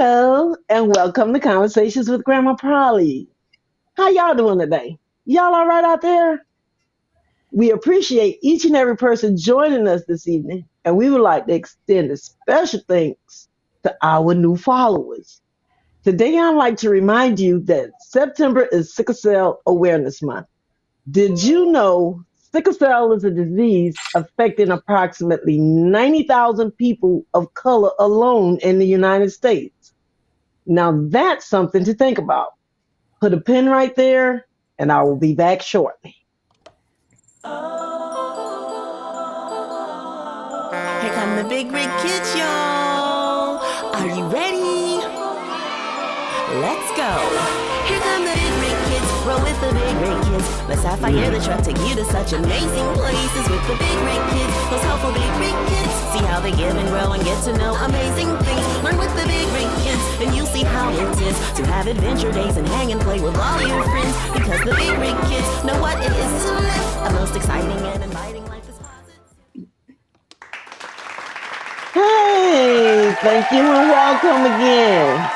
Hello, and welcome to Conversations with Grandma Polly. How y'all doing today? Y'all all right out there? We appreciate each and every person joining us this evening, and we would like to extend a special thanks to our new followers. Today, I'd like to remind you that September is Sickle Cell Awareness Month. Did you know sickle cell is a disease affecting approximately 90,000 people of color alone in the United States? Now that's something to think about. Put a pin right there, and I will be back shortly. Here come the big rig kids, y'all. Are you ready? Let's go. Here come the big rig kids. Roll with the big rig kids. Let's have fire the truck take you to such amazing places with the big rig kids. Those helpful big rig kids. See how they give and grow and get to know amazing things. Learn with the big rig kids, and you'll see how it is to have adventure days and hang and play with all your friends. Because the big rig kids know what it is to live a most exciting and inviting life is positive. Hey, thank you and welcome again.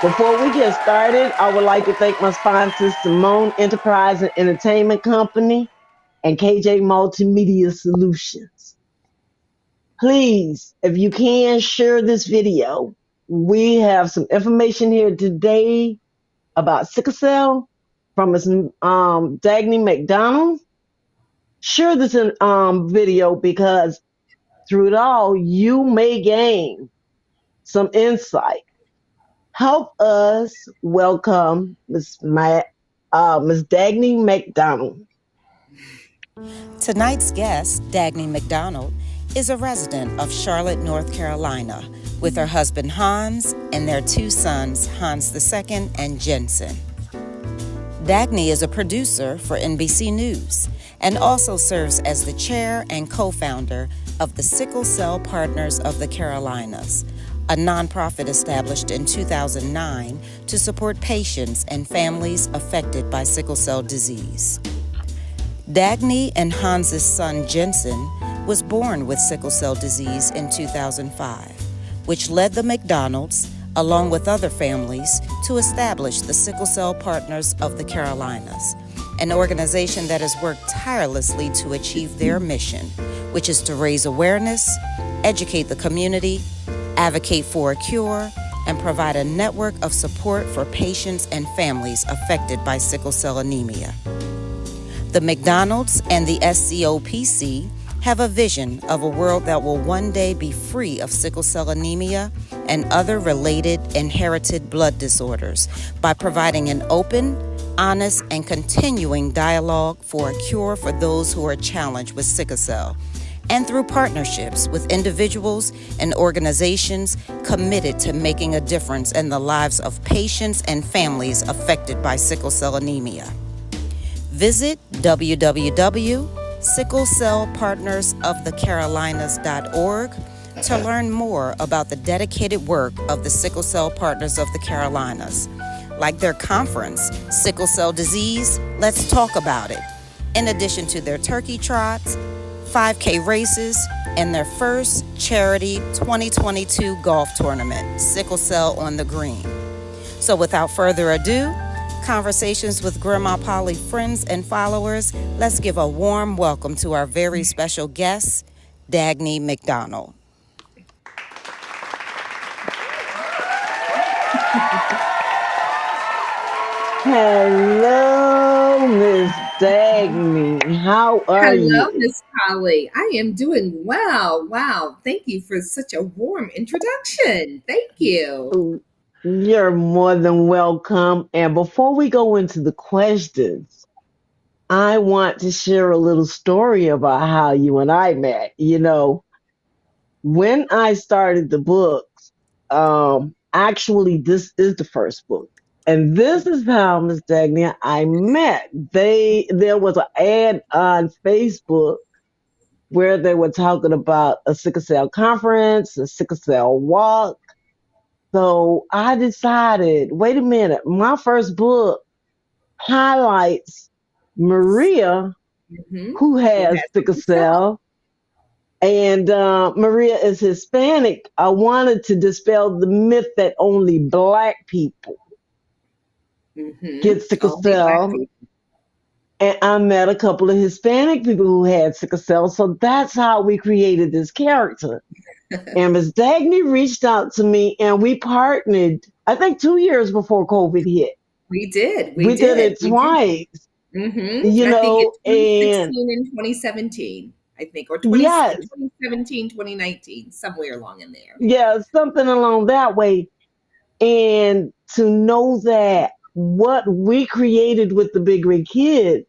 Before we get started, I would like to thank my sponsors, Simone Enterprise and Entertainment Company and KJ Multimedia Solutions. Please, if you can, share this video. We have some information here today about sickle cell from Ms. Dagny McDonald. Share this video because through it all, you may gain some insight. Help us welcome Ms. Dagny McDonald. Tonight's guest, Dagny McDonald, is a resident of Charlotte, North Carolina, with her husband Hans and their two sons, Hans II and Jensen. Dagny is a producer for NBC News and also serves as the chair and co-founder of the Sickle Cell Partners of the Carolinas, a nonprofit established in 2009 to support patients and families affected by sickle cell disease. Dagny and Hans's son Jensen was born with sickle cell disease in 2005, which led the McDonalds, along with other families, to establish the Sickle Cell Partners of the Carolinas, an organization that has worked tirelessly to achieve their mission, which is to raise awareness, educate the community, advocate for a cure, and provide a network of support for patients and families affected by sickle cell anemia. The McDonalds and the SCOPC have a vision of a world that will one day be free of sickle cell anemia and other related inherited blood disorders by providing an open, honest, and continuing dialogue for a cure for those who are challenged with sickle cell, and through partnerships with individuals and organizations committed to making a difference in the lives of patients and families affected by sickle cell anemia. Visit www.sicklecellpartnersofthecarolinas.org to learn more about the dedicated work of the Sickle Cell Partners of the Carolinas, like their conference, Sickle Cell Disease, Let's Talk About It, in addition to their turkey trots, 5K races, and their first charity 2022 golf tournament, Sickle Cell on the Green. So without further ado, Conversations with Grandma Polly friends and followers, let's give a warm welcome to our very special guest, Dagny McDonald. Hello, Miss Dagny. How are you? Hello, Miss Polly. I am doing well. Wow. Thank you for such a warm introduction. Thank you. You're more than welcome. And before we go into the questions, I want to share a little story about how you and I met. You know, when I started the books, actually, this is the first book. And this is how, Miss Dagny, I met. There was an ad on Facebook where they were talking about a sickle cell conference, a sickle cell walk. So I decided, wait a minute, my first book highlights Maria, Mhm. who has Yes, sickle cell, And Maria is Hispanic. I wanted to dispel the myth that only Black people Mm-hmm. get sickle Only Black cell. people. And I met a couple of Hispanic people who had sickle cell. So that's how we created this character. And Miss Dagny reached out to me and we partnered, I think 2 years before COVID hit. We did. We We did did. it We did. twice, I think in and 2016 and 2017, I think, or 20, yes, 2017, 2019, somewhere along in there. yeah, something along that way. And to know that what we created with the Big Rig Kid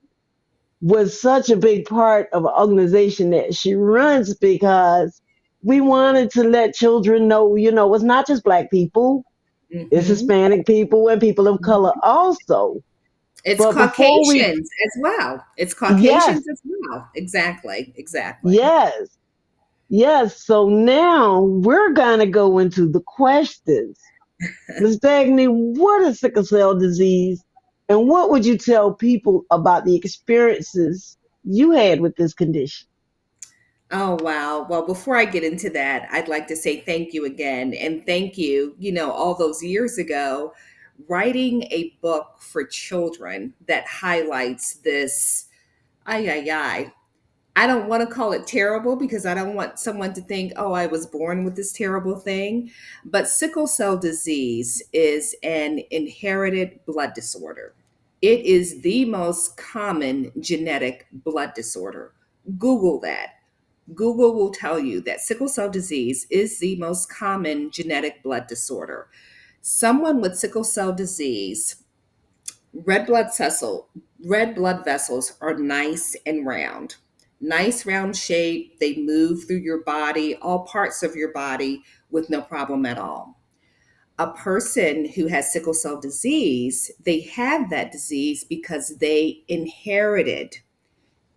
was such a big part of an organization that she runs because we wanted to let children know, it's not just Black people, it's Hmm. Hispanic people and people of color also. It's But before we, Caucasians as well. It's yes, Caucasians as well. Exactly. Exactly. yes, yes. So now we're going to go into the questions. Ms. Dagny, what is sickle cell disease? And what would you tell people about the experiences you had with this condition? Oh, wow. Well, before I get into that, I'd like to say thank you again. And thank you, all those years ago, writing a book for children that highlights this. Ay, ay, ay. I don't want to call it terrible because I don't want someone to think, oh, I was born with this terrible thing. But sickle cell disease is an inherited blood disorder. It is the most common genetic blood disorder. Google that. Google will tell you that sickle cell disease is the most common genetic blood disorder. Someone with sickle cell disease, red blood vessel, red blood vessels are nice and round. Nice round shape, they move through your body, all parts of your body with no problem at all. A person who has sickle cell disease, they have that disease because they inherited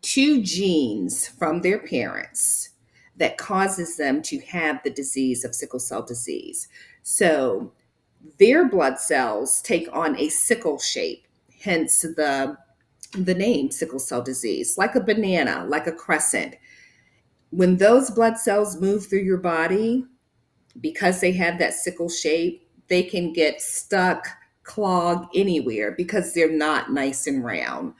two genes from their parents that causes them to have the disease of sickle cell disease. So their blood cells take on a sickle shape, hence the name sickle cell disease, like a banana, like a crescent. When those blood cells move through your body, because they have that sickle shape, they can get stuck, clogged anywhere because they're not nice and round.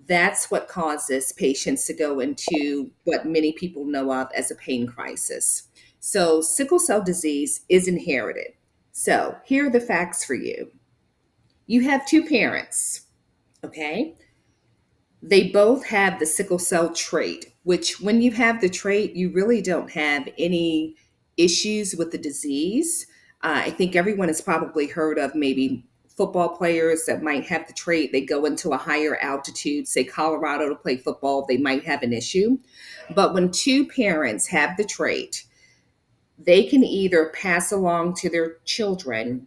That's what causes patients to go into what many people know of as a pain crisis. So, sickle cell disease is inherited. So, here are the facts for you. You have two parents, okay? They both have the sickle cell trait, which, when you have the trait, you really don't have any issues with the disease. I think everyone has probably heard of maybe football players that might have the trait. They go into a higher altitude, say Colorado, to play football, they might have an issue. But when two parents have the trait, they can either pass along to their children.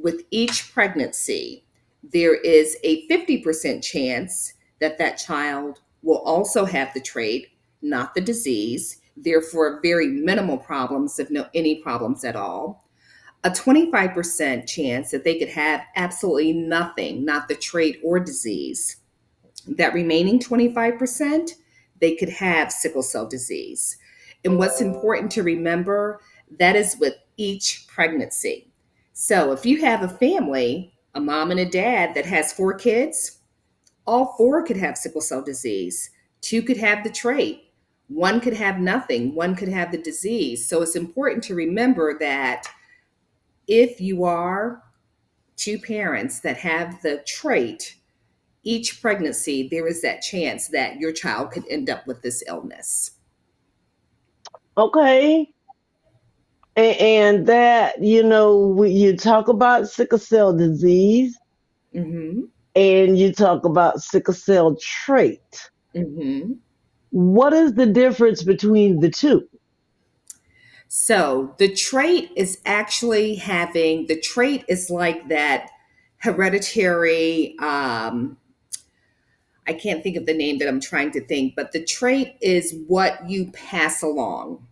With each pregnancy, there is a 50% chance that that child will also have the trait, not the disease, therefore very minimal problems, if no any problems at all. A 25% chance that they could have absolutely nothing, not the trait or disease. That remaining 25%, they could have sickle cell disease. And what's important to remember, that is with each pregnancy. So if you have a family, a mom and a dad that has four kids, all four could have sickle cell disease. Two could have the trait. One could have nothing. One could have the disease. So it's important to remember that if you are two parents that have the trait, each pregnancy, there is that chance that your child could end up with this illness. Okay. And that, you talk about sickle cell disease Hmm. and you talk about sickle cell trait. Hmm. What is the difference between the two? So the trait is like that hereditary, I can't think of the name that I'm trying to think, but the trait is what you pass along.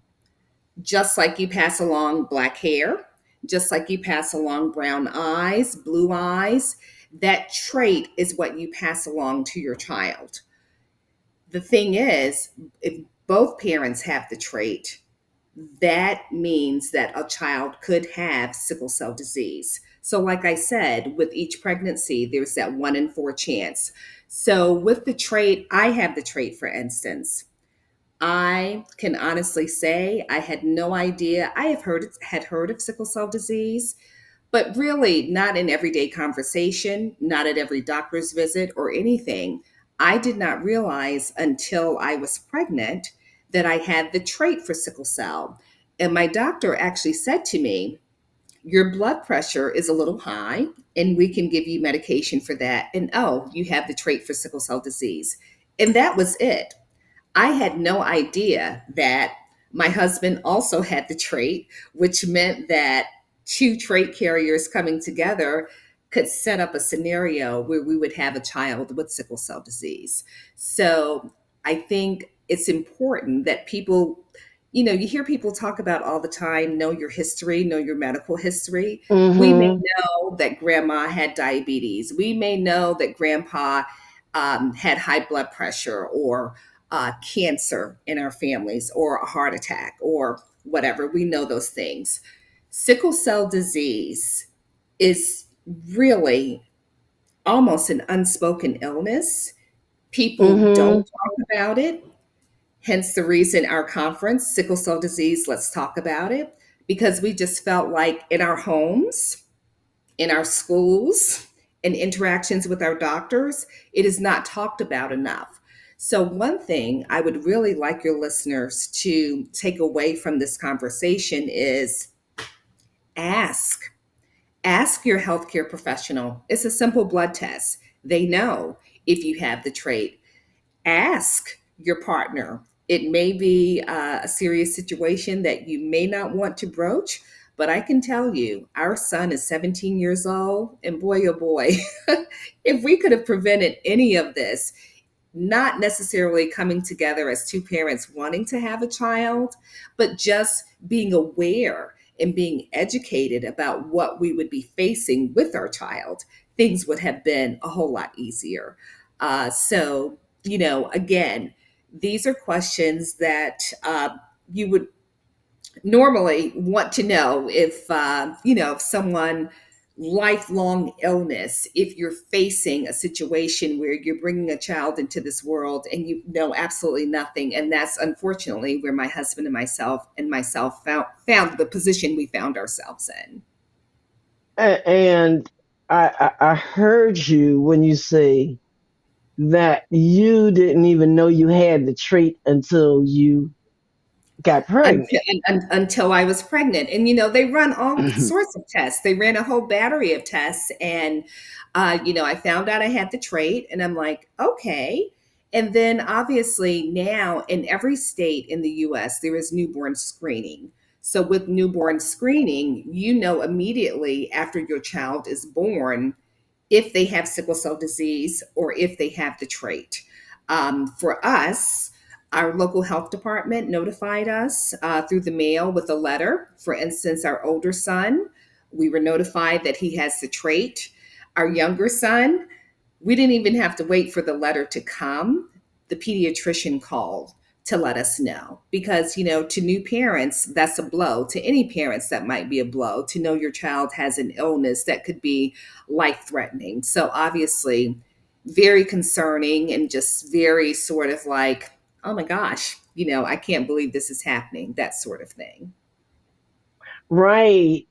Just like you pass along black hair, just like you pass along brown eyes, blue eyes, that trait is what you pass along to your child. The thing is, if both parents have the trait, that means that a child could have sickle cell disease. So, like I said, with each pregnancy, there's that 1 in 4 chance. So, with the trait, I have the trait, for instance. I can honestly say I had no idea. I had heard of sickle cell disease, but really not in everyday conversation, not at every doctor's visit or anything. I did not realize until I was pregnant that I had the trait for sickle cell. And my doctor actually said to me, your blood pressure is a little high, and we can give you medication for that. And oh, you have the trait for sickle cell disease. And that was it. I had no idea that my husband also had the trait, which meant that two trait carriers coming together could set up a scenario where we would have a child with sickle cell disease. So I think it's important that people, you hear people talk about all the time, know your history, know your medical history. We may Mm-hmm. know that grandma had diabetes. We may know that grandpa had high blood pressure or cancer in our families or a heart attack or whatever. We know those things. Sickle cell disease is really almost an unspoken illness. People don't Mm-hmm. talk about it. Hence the reason our conference, Sickle Cell Disease, Let's Talk About It, because we just felt like in our homes, in our schools, in interactions with our doctors, it is not talked about enough. So, one thing I would really like your listeners to take away from this conversation is ask. Ask your healthcare professional. It's a simple blood test. They know if you have the trait. Ask your partner. It may be a serious situation that you may not want to broach, but I can tell you, our son is 17 years old, and boy, oh boy, if we could have prevented any of this, not necessarily coming together as two parents wanting to have a child, but just being aware and being educated about what we would be facing with our child, things would have been a whole lot easier. Again, these are questions that you would normally want to know if someone lifelong illness, if you're facing a situation where you're bringing a child into this world and you know absolutely nothing. And that's unfortunately where my husband and myself found the position we found ourselves in. And I heard you when you say that you didn't even know you had the trait until you got pregnant. Until I was pregnant. And, they run all sorts of tests. They ran a whole battery of tests. And, I found out I had the trait and I'm like, okay. And then obviously now in every state in the US, there is newborn screening. So with newborn screening, you know immediately after your child is born if they have sickle cell disease or if they have the trait. For us, our local health department notified us through the mail with a letter. For instance, our older son, we were notified that he has the trait. Our younger son, we didn't even have to wait for the letter to come. The pediatrician called to let us know because, to new parents, that's a blow. To any parents, that might be a blow to know your child has an illness that could be life threatening. So, obviously, very concerning and just very sort of like, oh my gosh, I can't believe this is happening, that sort of thing. Right.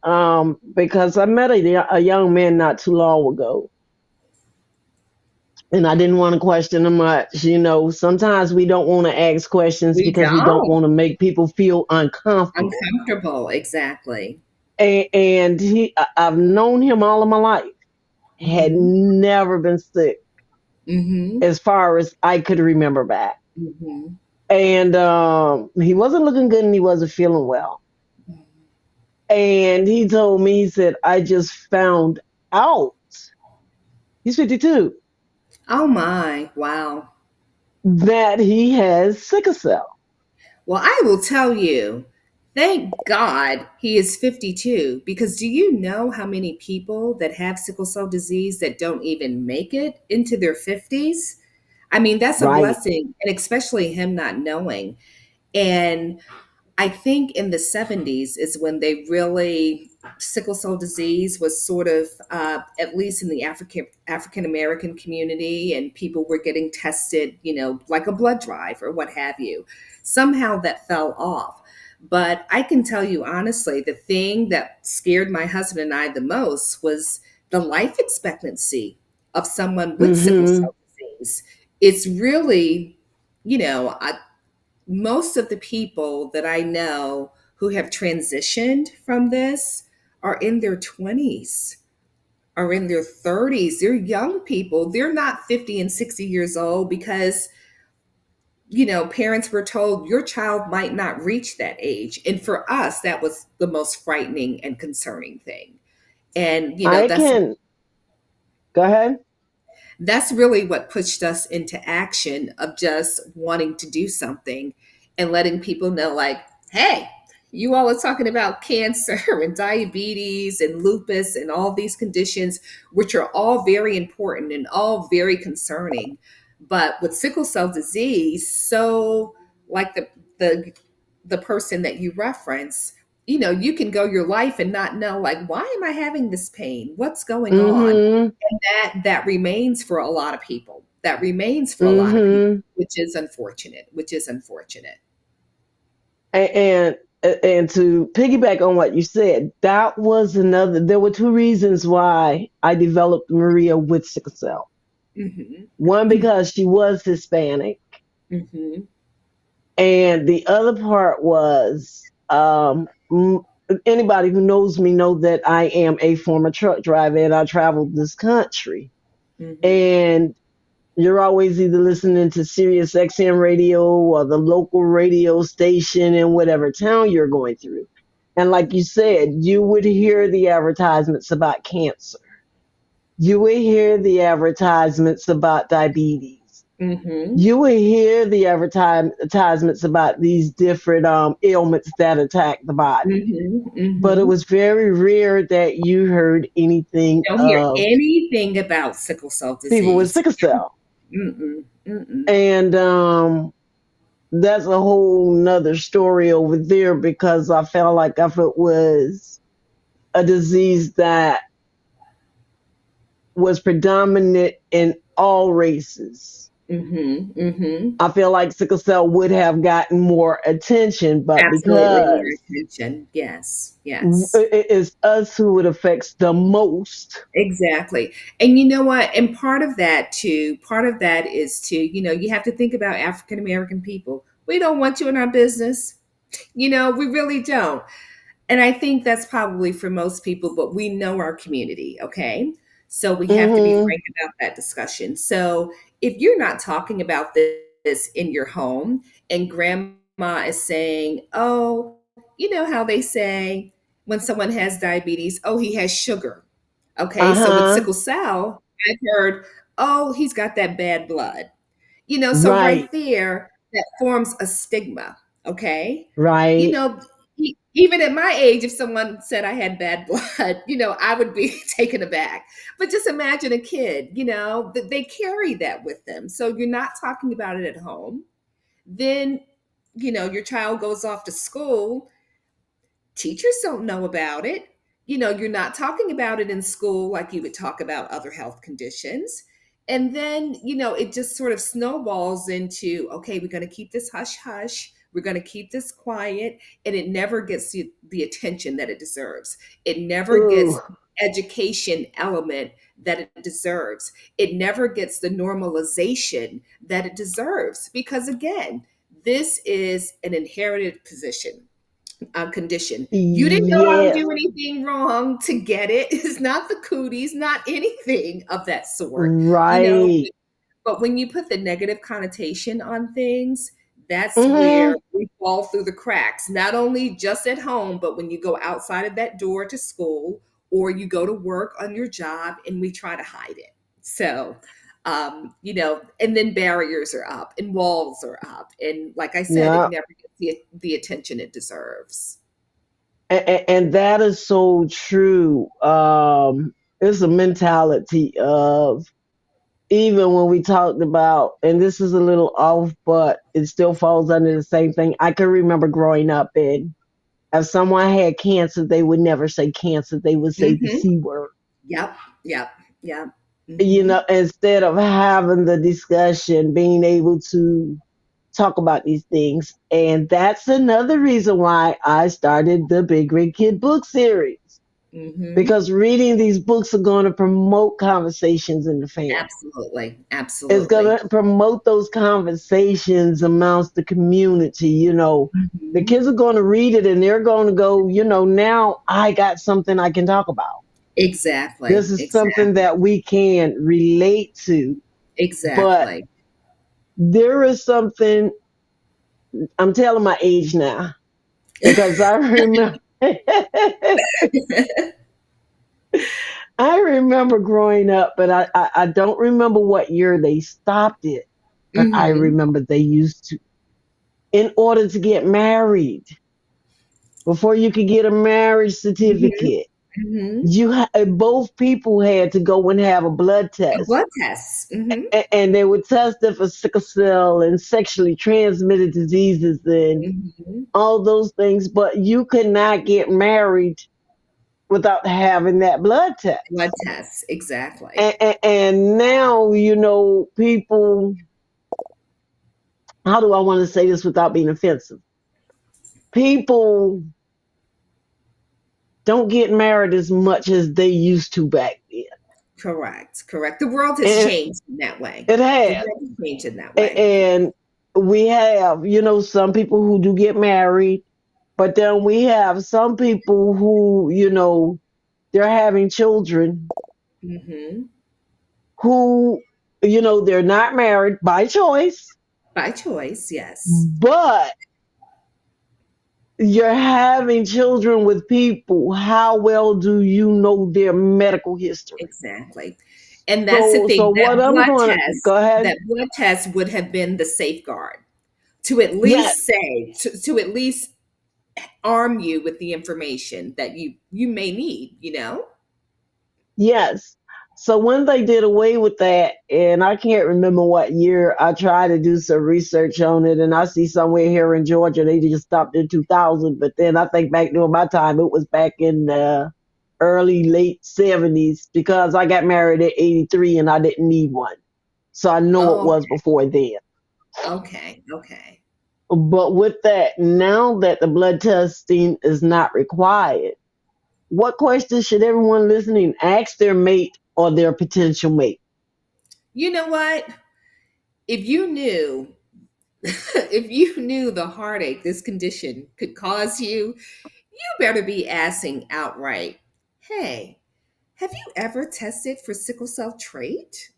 Because I met a young man not too long ago, and I didn't want to question him much. Sometimes we don't want to ask questions We because we don't don't. want to make people feel uncomfortable. Uncomfortable, exactly. And I've known him all of my life. Had Hmm. never been sick Hmm. as far as I could remember back. Hmm. And he wasn't looking good and he wasn't feeling well. And he told me, he said, I just found out, he's 52, Oh my, wow. that he has sickle cell. Well, I will tell you, thank God he is 52 because do you know how many people that have sickle cell disease that don't even make it into their 50s? I mean, that's a Right. blessing, and especially him not knowing. And I think in the 70s is when they really, sickle cell disease was sort of, at least in the African American community, and people were getting tested, like a blood drive or what have you. Somehow that fell off. But I can tell you honestly, the thing that scared my husband and I the most was the life expectancy of someone with sickle Mm-hmm. cell disease. It's really, you know, I, most of the people that I know who have transitioned from this are in their 20s, are in their 30s. They're young people. They're not 50 and 60 years old because, parents were told your child might not reach that age. And for us, that was the most frightening and concerning thing. And, I can go ahead. that's really what pushed us into action of just wanting to do something and letting people know, like, hey, you all are talking about cancer and diabetes and lupus and all these conditions, which are all very important and all very concerning. But with sickle cell disease, so like the the person that you reference, you can go your life and not know, like, why am I having this pain, what's going on? Mm-hmm. That remains for a lot of people. That remains for a lot of people, Mm-hmm. which is unfortunate. And and to piggyback on what you said, that was another. There were two reasons why I developed Maria with sickle cell. Hmm. One, because she was Hispanic, Hmm. and the other part was anybody who knows me know that I am a former truck driver and I traveled this country. Hmm. And you're always either listening to Sirius XM radio or the local radio station in whatever town you're going through. And like you said, you would hear the advertisements about cancer. You would hear the advertisements about diabetes. Hmm. You would hear the advertisements about these different ailments that attack the body. Hmm. But it Hmm. was very rare that you heard anything Don't hear of anything about sickle cell people with disease. sickle cell. Mm-mm. Mm-mm. And that's a whole nother story over there because I felt like if it was a disease that was predominant in all races, Hmm. Hmm. I feel like sickle cell would have gotten more attention, but Absolutely more because attention. Yes. Yes. it's us who it affects the most. Exactly. And you know what? And part of that too, part of that is to, you have to think about African American people. We don't want you in our business. We really don't. And I think that's probably for most people, but we know our community, okay? So we have to be Hmm. frank about that discussion. So if you're not talking about this in your home and grandma is saying, oh, you know how they say when someone has diabetes, oh, he has sugar. Okay, Uh so with huh. sickle cell, I've heard, oh, he's got that bad blood. So Right. right there, that forms a stigma. Okay. You Right. know, even at my age, if someone said I had bad blood, I would be taken aback. But just imagine a kid, that they carry that with them. So you're not talking about it at home. Then, your child goes off to school. Teachers don't know about it. You're not talking about it in school like you would talk about other health conditions. And then, it just sort of snowballs into, okay, we're going to keep this hush hush. We're going to keep this quiet. And it never gets the attention that it deserves. It never Ooh. gets the education element that it deserves. It never gets the normalization that it deserves. Because again, this is an inherited position, condition. You didn't know how to Yes. do anything wrong to get it. It's not the cooties, not anything of that sort, you know. Right. But when you put the negative connotation on things, that's where Hmm. we fall through the cracks. Not only just at home, but when you go outside of that door to school or you go to work on your job and we try to hide it. So, and then barriers are up and walls are up. And like I said, it Yeah. never gets the attention it deserves. And that is so true. It's a mentality of even when we talked about, and this is a little off, but it still falls under the same thing. I can remember growing up, and if someone had cancer, they would never say cancer, they would say the Mm-hmm. C word. Yep. Yep. Yep. You Mm-hmm. know, instead of having the discussion, being able to talk about these things. And that's another reason why I started the Big Rig Kid book series. Mm-hmm. Because reading these books are going to promote conversations in the family. Absolutely. It's Absolutely. going to promote those conversations amongst the community. You know, the Mm-hmm. kids are going to read it and they're going to go, you know, now I got something I can talk about. This Exactly. is something Exactly. that we can relate to. But Exactly. there is something, I'm telling my age now because I remember. I remember growing up, but I don't remember what year they stopped it. But I Mm-hmm. remember they used to, in order to get married, before you could get a marriage Mm-hmm. certificate, Mm-hmm. both people had to go and have a blood A test. blood test. Mm-hmm. And they would test it for sickle cell and sexually transmitted diseases and Mm-hmm. all those things. But you could not get married without having that blood Blood test. test. Exactly. And now, you know, people, how do I want to say this without being offensive? People don't get married as much as they used to back then. Correct. Correct. The world has And changed in that way. it The has. world has changed in that way. And we have, you know, some people who do get married, but then we have some people who, you know, they're having children Mm-hmm. who, you know, they're not married by choice, By choice, yes. but you're having children with people. How well do you know their medical history? Exactly. And that's the So thing. what I'm going to go ahead. That blood test would have been the safeguard to at Yes, least say, to at least arm you with the information that you may need, you know? yes. So when they did away with that, and I can't remember what year, I tried to do some research on it, and I see somewhere here in Georgia they just stopped in 2000. But then I think back during my time, it was back in the early late 70s because I got married at 83 and I didn't need one. So I know it Oh, was before then. okay. Okay. But with that, now that the blood testing is not required, what questions should everyone listening ask their mate or their potential mate? You know what? If you knew if you knew the heartache this condition could cause you, you better be asking outright, "Hey, have you ever tested for sickle cell trait?"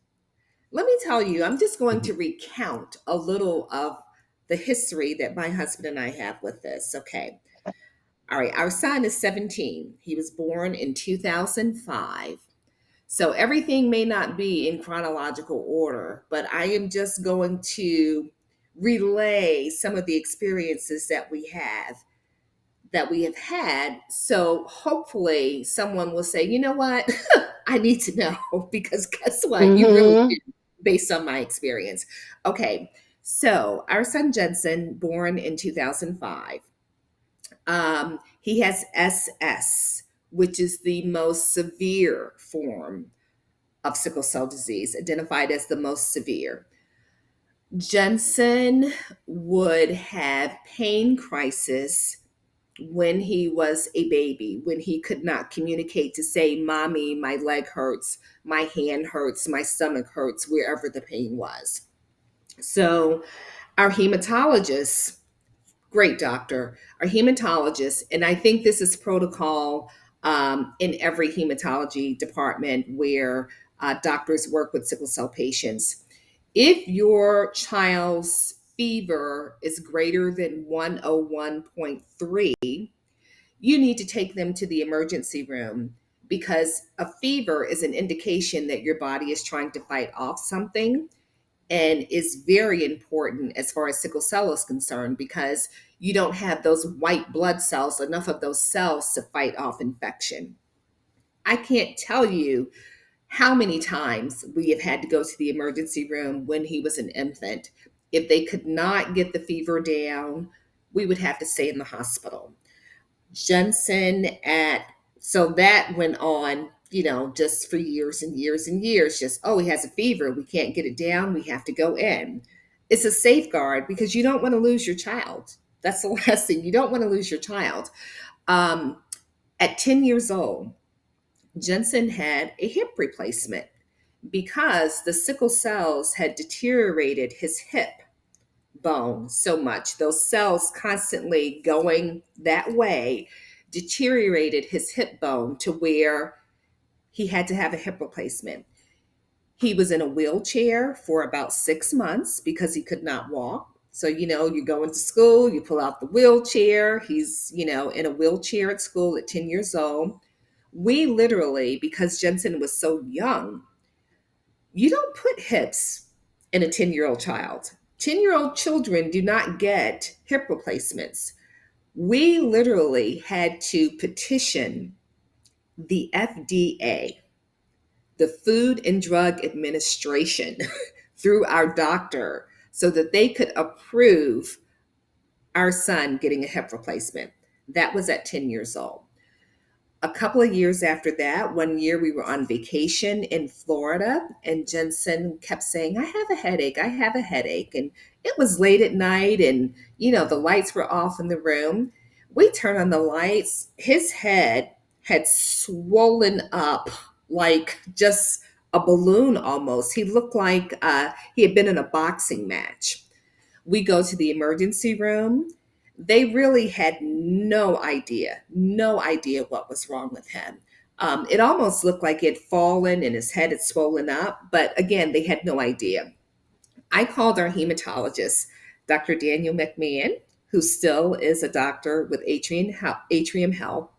Let me tell you, I'm just going to recount a little of the history that my husband and I have with this. Okay. All right. Our son is 17. He was born in 2005. So everything may not be in chronological order, but I am just going to relay some of the experiences that we have had. So hopefully someone will say, you know what? I need to know because guess what? You really Mm-hmm. do, based on my experience. Okay. So our son Jensen, born in 2005, he has SS, which is the most severe form of sickle cell disease, identified as the most severe. Jensen would have pain crisis when he was a baby, when he could not communicate to say, "Mommy, my leg hurts, my hand hurts, my stomach hurts," wherever the pain was. So, our hematologist, great doctor, our hematologist, and I think this is protocol in every hematology department where doctors work with sickle cell patients. If your child's fever is greater than 101.3, you need to take them to the emergency room because a fever is an indication that your body is trying to fight off something and is very important as far as sickle cell is concerned because you don't have those white blood cells, enough of those cells to fight off infection. I can't tell you how many times we have had to go to the emergency room when he was an infant. If they could not get the fever down, we would have to stay in the hospital. Jensen at So that went on, just for years and years and years. Just, oh, he has a fever, we can't get it down, we have to go in. It's a safeguard because you don't want to lose your child. That's the last thing. You don't want to lose your child. um, at 10 years old, Jensen had a hip replacement because the sickle cells had deteriorated his hip bone so much. Those cells constantly going that way deteriorated his hip bone to where he had to have a hip replacement. He was in a wheelchair for about 6 months because he could not walk. So, you go into school, you pull out the wheelchair. He's, in a wheelchair at school at 10 years old. We literally, because Jensen was so young, you don't put hips in a 10-year-old child. 10-year-old children do not get hip replacements. We literally had to petition the FDA, the Food and Drug Administration, through our doctor so that they could approve our son getting a hip replacement. That was at 10 years old. A couple of years after that, one year we were on vacation in Florida, and Jensen kept saying, I have a headache, I have a headache. And it was late at night, and the lights were off in the room. We turned on the lights. His head had swollen up like just a balloon almost. He looked like he had been in a boxing match. We go to the emergency room. They really had no idea what was wrong with him. It almost looked like he had fallen and his head had swollen up, but again, they had no idea. I called our hematologist, Dr. Daniel McMahon, who still is a doctor with Atrium Health.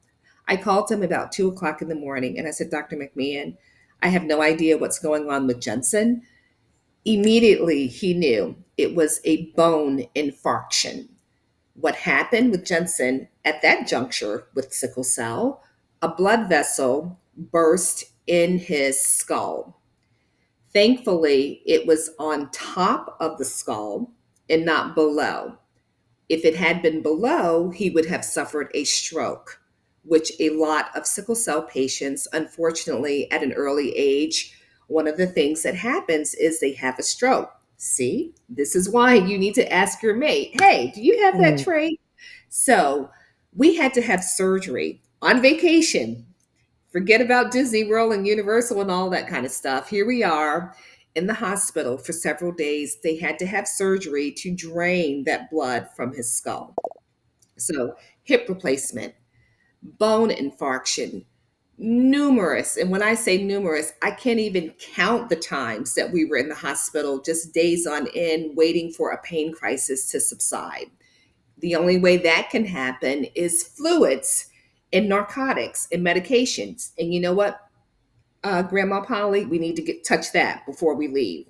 I called him about 2 o'clock in the morning and I said, Dr. McMahon, I have no idea what's going on with Jensen. Immediately, he knew it was a bone infarction. What happened with Jensen at that juncture with sickle cell, a blood vessel burst in his skull. Thankfully, it was on top of the skull and not below. If it had been below, he would have suffered a stroke, which a lot of sickle cell patients, unfortunately, at an early age, one of the things that happens is they have a stroke. See, this is why you need to ask your mate, hey, do you have that Mm. trait? So we had to have surgery on vacation. Forget about Disney World and Universal and all that kind of stuff. Here we are in the hospital for several days. They had to have surgery to drain that blood from his skull. So, hip replacement, bone infarction, numerous. And when I say numerous, I can't even count the times that we were in the hospital, just days on end, waiting for a pain crisis to subside. The only way that can happen is fluids and narcotics and medications. And you know what, Grandma Polly, we need to touch that before we leave.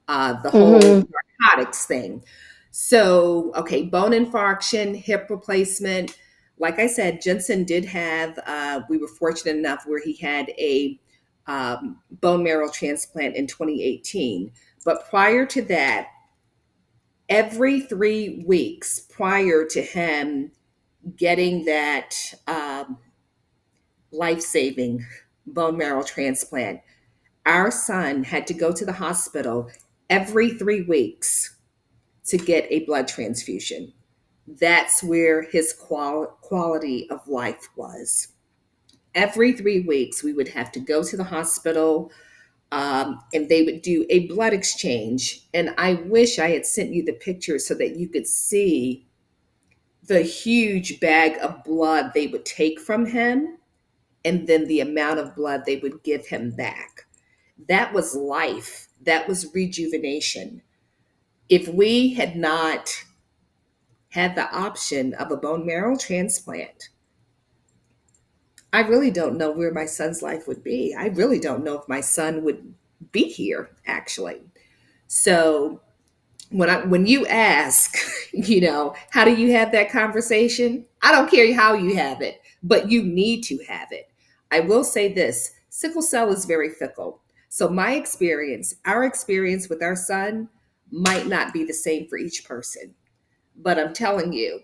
The whole Mm-hmm. narcotics thing. So, okay, bone infarction, hip replacement. Like I said, Jensen did have. We were fortunate enough where he had a bone marrow transplant in 2018. But prior to that, every 3 weeks prior to him getting that life saving bone marrow transplant, our son had to go to the hospital every 3 weeks to get a blood transfusion. That's where his quality of life was. Every 3 weeks, we would have to go to the hospital, and they would do a blood exchange. And I wish I had sent you the picture so that you could see the huge bag of blood they would take from him and then the amount of blood they would give him back. That was life. That was rejuvenation. If we had not had the option of a bone marrow transplant, I really don't know where my son's life would be. I really don't know if my son would be here, actually. So when you ask, how do you have that conversation? I don't care how you have it, but you need to have it. I will say this: sickle cell is very fickle. So my experience, our experience with our son might not be the same for each person. But I'm telling you,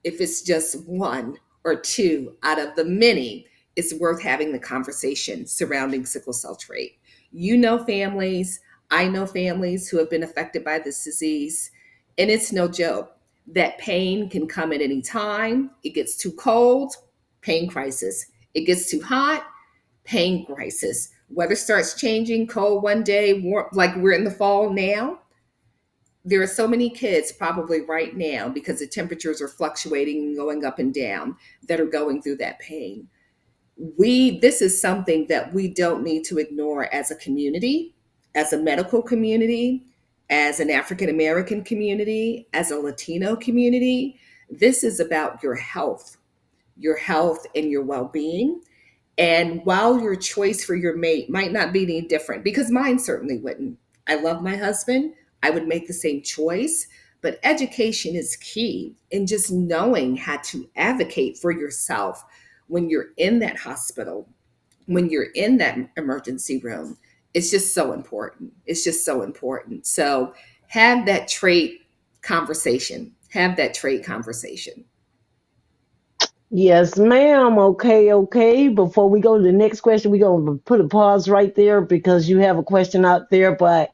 if it's just one or two out of the many, it's worth having the conversation surrounding sickle cell trait. You know families, I know families who have been affected by this disease, and it's no joke. That pain can come at any time. It gets too cold, pain crisis. It gets too hot, pain crisis. Weather starts changing, cold one day, warm, like we're in the fall now. There are so many kids probably right now because the temperatures are fluctuating and going up and down that are going through that pain. This is something that we don't need to ignore as a community, as a medical community, as an African American community, as a Latino community. This is about your health and your well-being. And while your choice for your mate might not be any different, because mine certainly wouldn't. I love my husband. I would make the same choice. But education is key in just knowing how to advocate for yourself when you're in that hospital, when you're in that emergency room. It's just so important. It's just so important. So have that trait conversation. Have that trait conversation. Yes, ma'am. Okay, okay. Before we go to the next question, we're going to put a pause right there because you have a question out there. But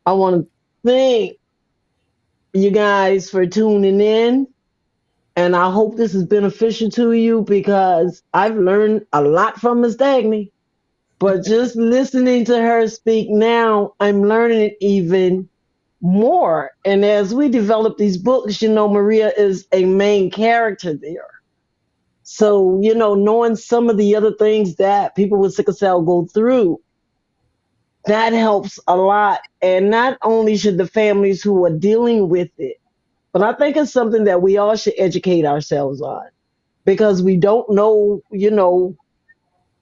I want to thank you guys for tuning in. And I hope this is beneficial to you because I've learned a lot from Miss Dagny. But just listening to her speak now, I'm learning it even more. And as we develop these books, Maria is a main character there. So, knowing some of the other things that people with sickle cell go through, that helps a lot. And not only should the families who are dealing with it, but I think it's something that we all should educate ourselves on because we don't know,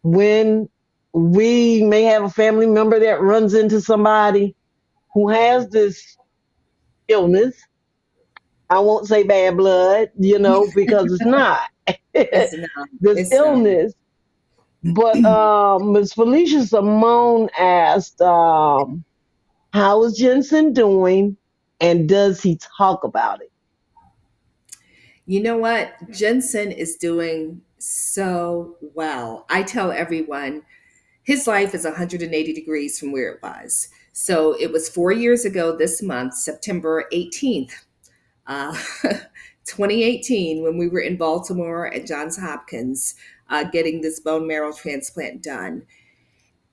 when we may have a family member that runs into somebody who has this illness. I won't say bad blood, because it's not. It's not. This It's not. illness. But Ms. Felicia Simone asked, how is Jensen doing and does he talk about it? You know what? Jensen is doing so well. I tell everyone his life is 180 degrees from where it was. So it was 4 years ago this month, September 18th, uh, 2018, when we were in Baltimore at Johns Hopkins getting this bone marrow transplant done.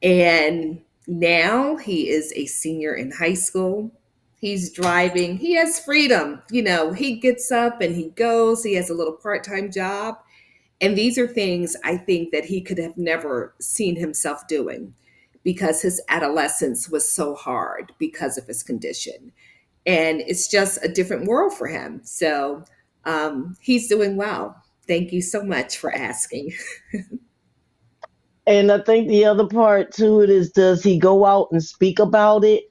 And now he is a senior in high school. He's driving. He has freedom. He gets up and he goes. He has a little part time job. And these are things I think that he could have never seen himself doing because his adolescence was so hard because of his condition. And it's just a different world for him. So he's doing well. Thank you so much for asking. And I think the other part to it is, does he go out and speak about it?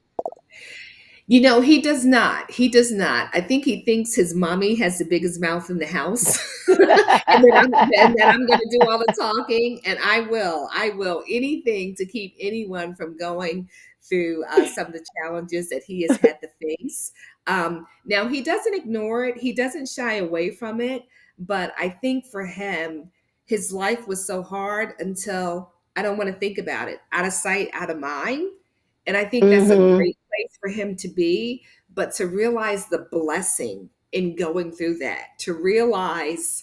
He does not. He does not. I think he thinks his mommy has the biggest mouth in the house, and that I'm going to do all the talking. And I will. I will anything to keep anyone from going through some of the challenges that he has had to face. Now he doesn't ignore it. He doesn't shy away from it. But I think for him, his life was so hard until I don't want to think about it. Out of sight, out of mind. And I think that's a Mm-hmm. great place for him to be, but to realize the blessing in going through that, to realize,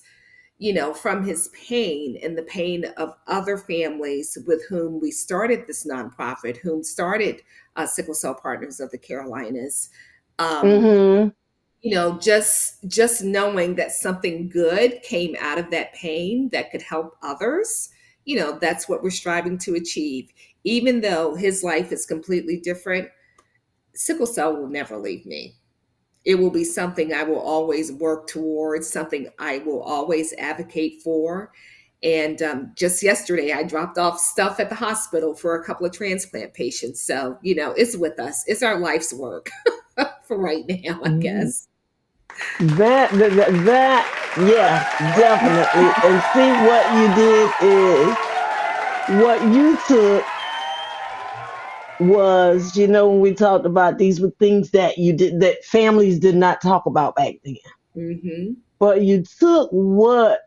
from his pain and the pain of other families with whom we started this nonprofit, whom started Sickle Cell Partners of the Carolinas. Um, Mm-hmm. just knowing that something good came out of that pain that could help others, that's what we're striving to achieve. Even though his life is completely different, sickle cell will never leave me. It will be something I will always work towards, something I will always advocate for. And just yesterday, I dropped off stuff at the hospital for a couple of transplant patients. So, it's with us. It's our life's work for right now, I guess. That, yes, definitely. And see, what you did is what you took was, when we talked about these were things that you did that families did not talk about back then. Mm-hmm. But you took what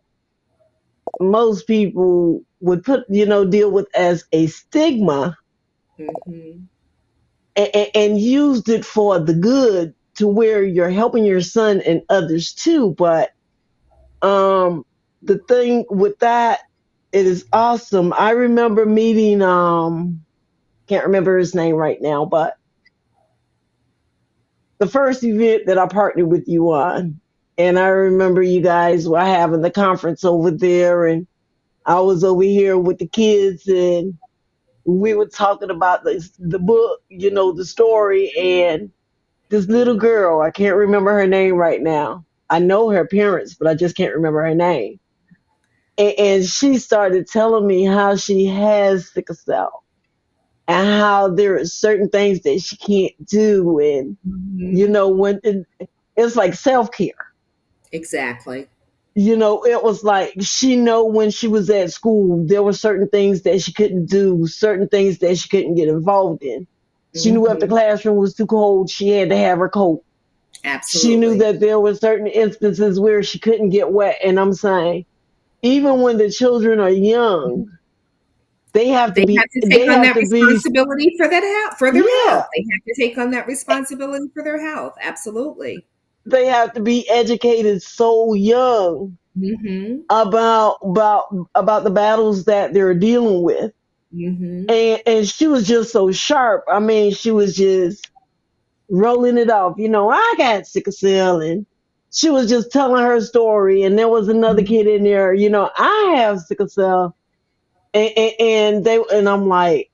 most people would deal with as a stigma Mm-hmm. and used it for the good to where you're helping your son and others too. But um the thing with that, it is awesome. I remember meeting can't remember his name right now, but the first event that I partnered with you on. And I remember you guys were having the conference over there, and I was over here with the kids, and we were talking about the book, the story, and this little girl, I can't remember her name right now. I know her parents, but I just can't remember her name. And she started telling me how she has sickle cell and how there are certain things that she can't do. And, Mm-hmm. when it's like self care. Exactly. It was like she know when she was at school, there were certain things that she couldn't do, certain things that she couldn't get involved in. She knew if the Mm-hmm. classroom was too cold, she had to have her coat. She knew Absolutely. that there were certain instances where she couldn't get wet. And I'm saying, even when the children are young, They have to take they on have that to be, responsibility for that health, for their yeah, health. They have to take on that responsibility for their health. Absolutely. they have to be educated so young Mm-hmm. about the battles that they're dealing with. Mm-hmm. And she was just so sharp. I mean, she was just rolling it off. I got sickle cell, and she was just telling her story. And there was another kid in there. I have sickle cell, and I'm like,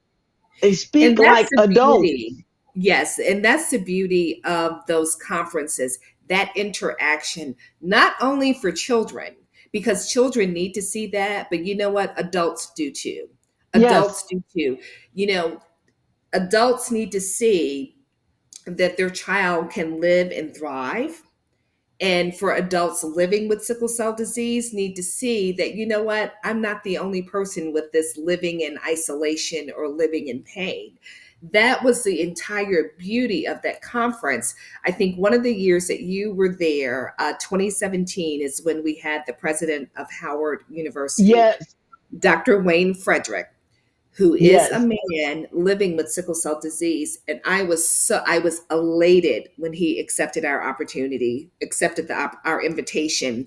they speak And that's like the adults. beauty. Yes, and that's the beauty of those conferences, that interaction, not only for children, because children need to see that, but you know what? Adults do too. Yes, Adults do too. You know, adults need to see that their child can live and thrive, and for adults living with sickle cell disease need to see that, you know what, I'm not the only person with this living in isolation or living in pain. That was the entire beauty of that conference. I think one of the years that you were there, 2017, is when we had the president of Howard University, yes, Dr. Wayne Frederick, who is a yes, man living with sickle cell disease. And I was elated when he accepted our opportunity, accepted our invitation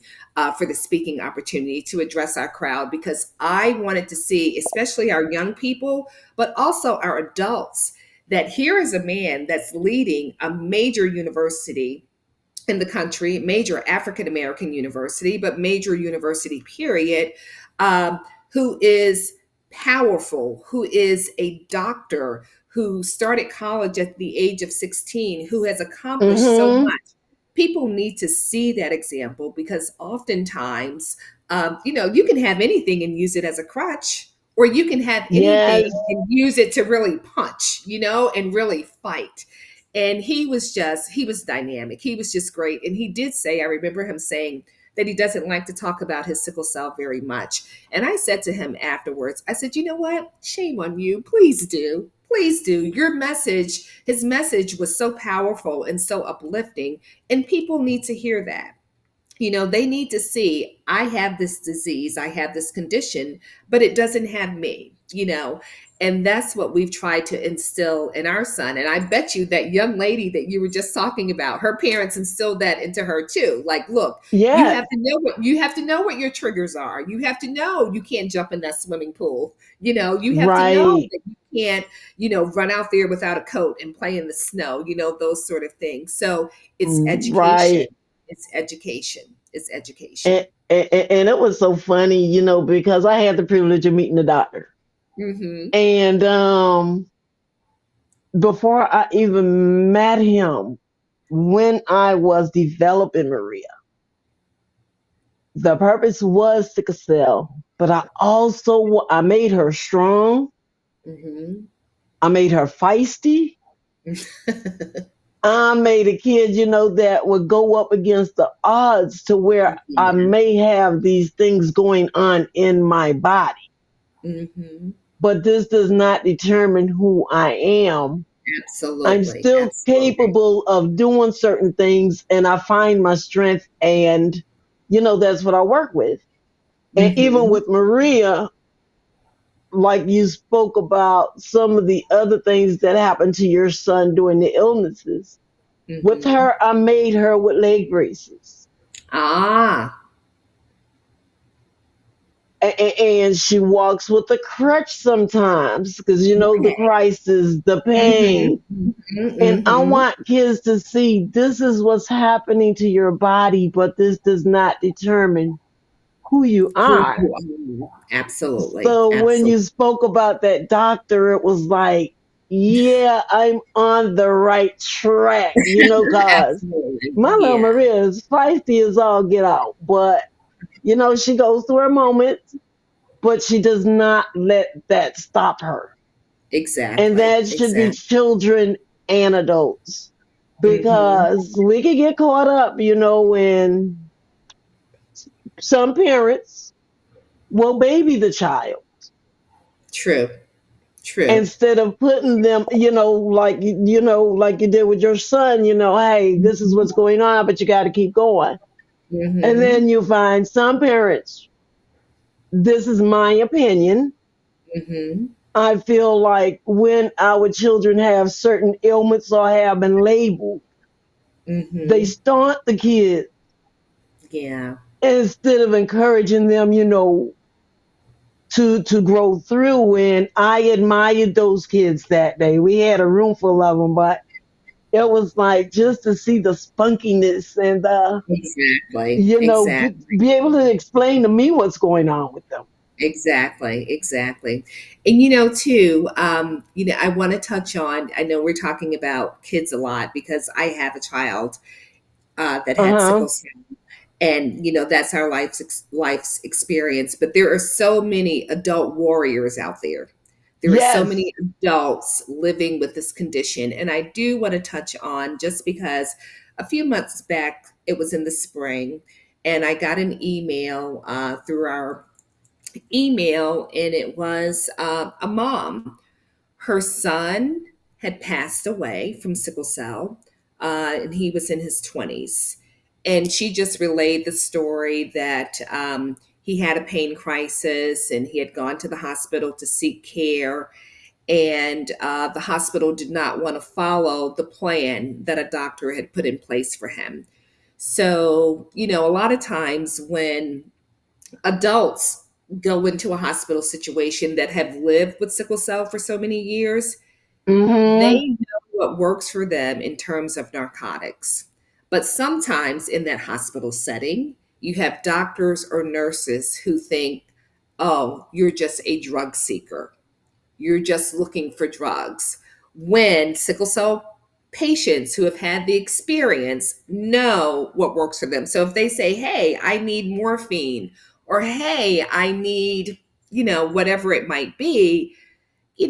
for the speaking opportunity to address our crowd, because I wanted to see, especially our young people, but also our adults, that here is a man that's leading a major university in the country, major African American university, but major university, period, who is powerful, who is a doctor, who started college at the age of 16, who has accomplished so mm-hmm, much. People need to see that example, because oftentimes, you can have anything and use it as a crutch, or you can have anything yes, and use it to really punch, and really fight. And he was dynamic. He was just great. And he did say, I remember him saying that he doesn't like to talk about his sickle cell very much. And I said to him afterwards, I said, you know what? Shame on you. Please do. Please do. His message was so powerful and so uplifting. And people need to hear that. They need to see, I have this disease, I have this condition, but it doesn't have me. And that's what we've tried to instill in our son. And I bet you that young lady that you were just talking about, her parents instilled that into her too. Like, look, yes, you have to know what your triggers are. You have to know you can't jump in that swimming pool. You have to know right, that you can't, run out there without a coat and play in the snow, those sort of things. So it's education. right. It's education. It's education. And it was so funny, because I had the privilege of meeting the doctor. Mm-hmm. And before I even met him, when I was developing Maria, the purpose was sickle cell, but I made her strong. Mm-hmm. I made her feisty. I made a kid, that would go up against the odds to where I Yeah. may have these things going on in my body. Mm-hmm. but this does not determine who I am. I'm Absolutely. still Absolutely. capable of doing certain things, and I find my strength, and that's what I work with. And even Mm-hmm. with Maria, like you spoke about some of the other things that happened to your son during the illnesses. With Mm-hmm. her, I made her with leg braces. Ah. And she walks with a crutch sometimes because the Okay. crisis, the Mm-hmm. pain. Mm-hmm. And I Mm-hmm. want kids to see this is what's happening to your body, but this does not determine who you Who are. you are. Absolutely. So when you Absolutely. spoke about that doctor, it was like, yeah, I'm on the right track, cause Absolutely. my little Yeah. Maria is feisty as all get out, but she goes through her moments, but she does not let that stop her. And Exactly. that should be Exactly. children and adults Mm-hmm. because we can get caught up, in some parents will baby the child True. True. instead of putting them, like you did with your son, hey, this is what's going on, but you got to keep going. And Mm-hmm. then you find some parents, this is my opinion. Mm-hmm. I feel like when our children have certain ailments or have been labeled, they Mm-hmm. staunt the kids Yeah. instead of encouraging them, to grow through. And I admired those kids that day. We had a room full of them, but it was like just to see the spunkiness and Exactly. Exactly. be able to explain to me what's going on with them. Exactly, exactly. And too, I want to touch on, I know we're talking about kids a lot because I have a child that Uh had huh. sickle cell, and that's our life's experience. But there are so many adult warriors out there. There are so Yes. many adults living with this condition, and I do want to touch on just because a few months back, it was in the spring, and I got an email through our email, and it was a mom. Her son had passed away from sickle cell, and he was in his 20s. And she just relayed the story that he had a pain crisis and he had gone to the hospital to seek care. And the hospital did not want to follow the plan that a doctor had put in place for him. So, a lot of times when adults go into a hospital situation that have lived with sickle cell for so many years, Mm-hmm. they know what works for them in terms of narcotics. But sometimes in that hospital setting, you have doctors or nurses who think, oh, you're just a drug seeker. You're just looking for drugs. When sickle cell patients who have had the experience know what works for them. So if they say, hey, I need morphine, or hey, I need, whatever it might be,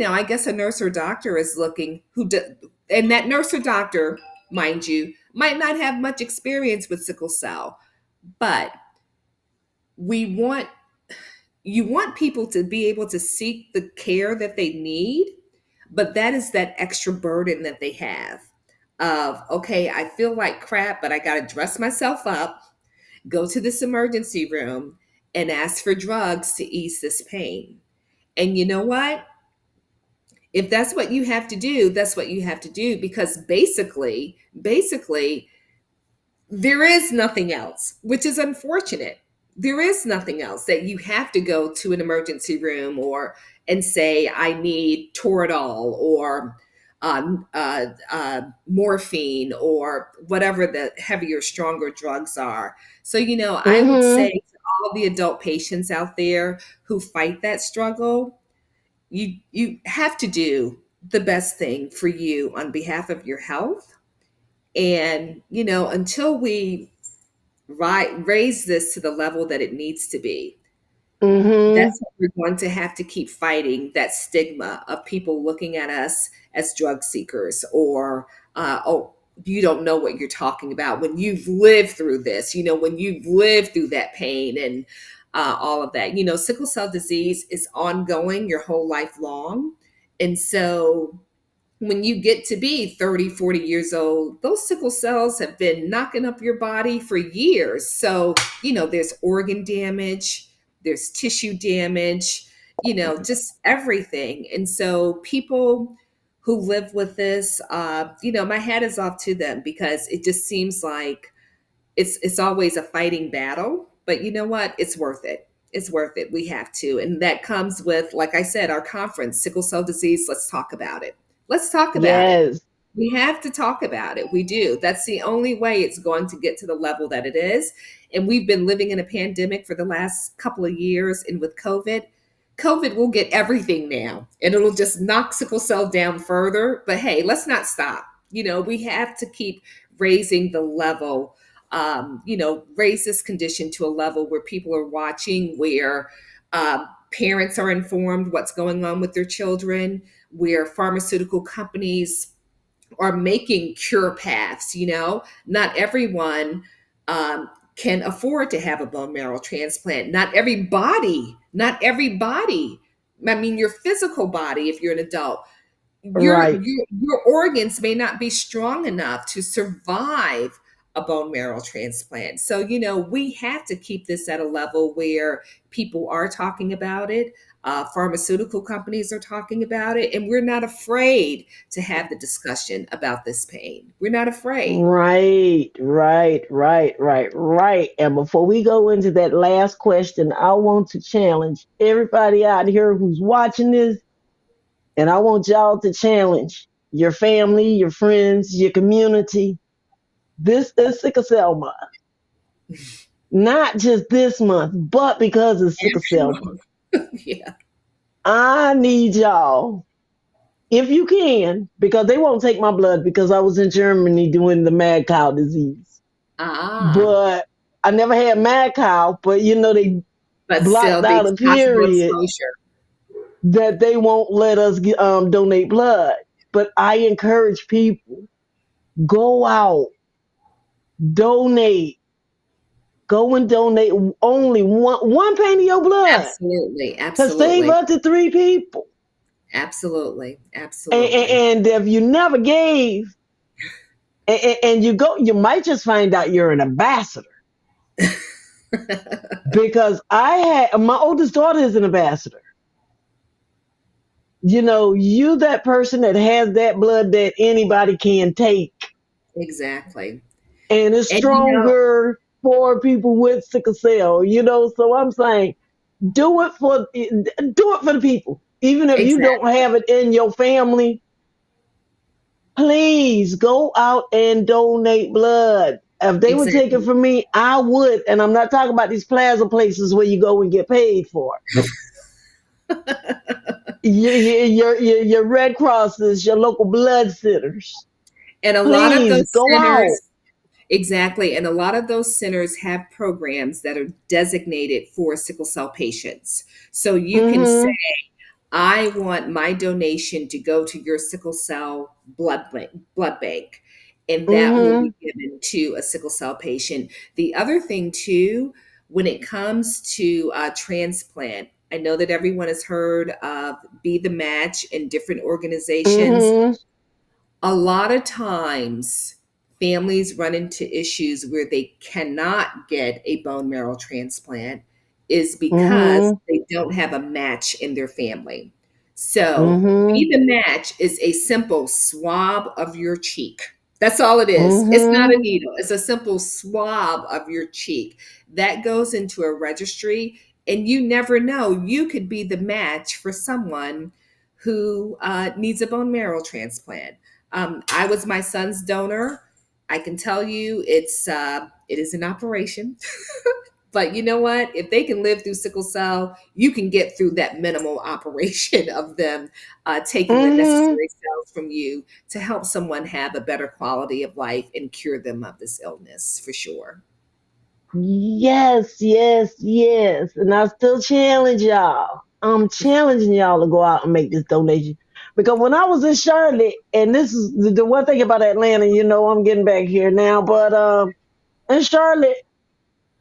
I guess a nurse or doctor is looking and that nurse or doctor, mind you, might not have much experience with sickle cell, but we want you want people to be able to seek the care that they need, but that is that extra burden that they have of, okay, I feel like crap, but I got to dress myself up, go to this emergency room, and ask for drugs to ease this pain. And you know what? If that's what you have to do, that's what you have to do, because basically there is nothing else, which is unfortunate. There is nothing else that you have to go to an emergency room or and say, I need Toradol or morphine or whatever the heavier, stronger drugs are. So, I would say Mm-hmm. to all the adult patients out there who fight that struggle, you have to do the best thing for you on behalf of your health. And until we raise this to the level that it needs to be, Mm-hmm. that's what we're going to have to keep fighting, that stigma of people looking at us as drug seekers, or oh, you don't know what you're talking about when you've lived through this, when you've lived through that pain. And all of that. Sickle cell disease is ongoing your whole life long. And so when you get to be 30, 40 years old, those sickle cells have been knocking up your body for years. So, there's organ damage, there's tissue damage, just everything. And so people who live with this, my hat is off to them, because it just seems like it's always a fighting battle, but you know what? It's worth it. It's worth it. We have to. And that comes with, like I said, our conference, Sickle Cell Disease. Let's talk about it. Let's talk about it. Yes. We have to talk about it. We do. That's the only way it's going to get to the level that it is. And we've been living in a pandemic for the last couple of years. And with COVID will get everything now, and it'll just knock sickle cell down further. But hey, let's not stop. We have to keep raising the level, raise this condition to a level where people are watching, where parents are informed what's going on with their children, where pharmaceutical companies are making cure paths. Not everyone can afford to have a bone marrow transplant. Not everybody. I mean, your physical body, if you're an adult, Right. your organs may not be strong enough to survive a bone marrow transplant. So, we have to keep this at a level where people are talking about it. Pharmaceutical companies are talking about it, and we're not afraid to have the discussion about this pain. We're not afraid. Right, right, right, right, right. And before we go into that last question, I want to challenge everybody out here who's watching this, and I want y'all to challenge your family, your friends, your community. This is Sickle Cell Month. Not just this month, but because it's Sickle Every Cell Month. month. Yeah. I need y'all, if you can, because they won't take my blood because I was in Germany doing the mad cow disease. Ah, But I never had mad cow, but they but still, blocked the out a possible period exposure. that they won't let us donate blood. But I encourage people, go out, donate, go and donate only one penny of your blood Absolutely, to save absolutely, up to three people. absolutely, And, absolutely. and if you never gave, and you go, you might just find out you're an ambassador. Because I had my oldest daughter is an ambassador. You that person that has that blood that anybody can take, Exactly. and it's And stronger for people with sickle cell. So I'm saying, do it for the people. Even if you don't exactly, have it in your family, please go out and donate blood. If they would take it exactly. from me, I would. And I'm not talking about these plaza places where you go and get paid for it. Your Red Crosses, your local blood centers. And a lot of Please those go out. centers, exactly, and a lot of those centers have programs that are designated for sickle cell patients. So you can say, Mm-hmm. I want my donation to go to your sickle cell blood bank, and that will Mm-hmm. be given to a sickle cell patient. The other thing, too, when it comes to transplant, I know that everyone has heard of Be the Match in different organizations. Mm-hmm. A lot of times, families run into issues where they cannot get a bone marrow transplant is because Mm-hmm. they don't have a match in their family. So, Mm-hmm. Be the Match is a simple swab of your cheek. That's all it is. It's not Mm-hmm. a needle, it's a simple swab of your cheek that goes into a registry. And you never know, you could be the match for someone who needs a bone marrow transplant. I was my son's donor. I can tell you it is an operation. But you know what? If they can live through sickle cell, you can get through that minimal operation of them taking the Mm-hmm. necessary cells from you to help someone have a better quality of life and cure them of this illness for sure. Yes, yes, yes. And I still challenge y'all. I'm challenging y'all to go out and make this donation. Because when I was in Charlotte, and this is the one thing about Atlanta, I'm getting back here now, but in Charlotte,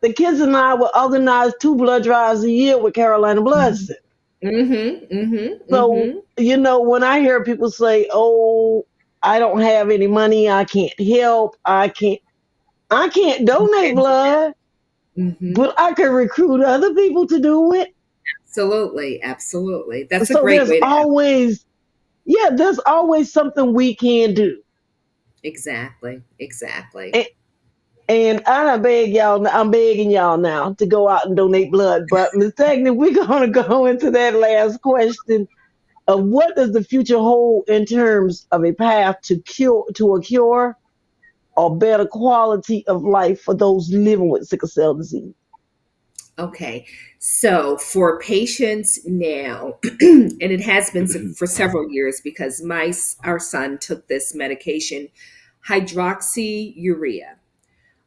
the kids and I will organize 2 blood drives a year with Carolina Blood Mhm. Center. Mhm. Mhm. So, Mhm. when I hear people say, "Oh, I don't have any money, I can't help, I can't You donate can do blood, that. Mhm. but I can recruit other people to do it." Absolutely. Absolutely. That's a So great way to go. there's always something we can do. Exactly. Exactly. And, and I'm begging y'all now to go out and donate blood. But Ms. Dagny, we're gonna go into that last question of what does the future hold in terms of a path to a cure or better quality of life for those living with sickle cell disease. Okay. So for patients now, and it has been for several years because our son took this medication, hydroxyurea.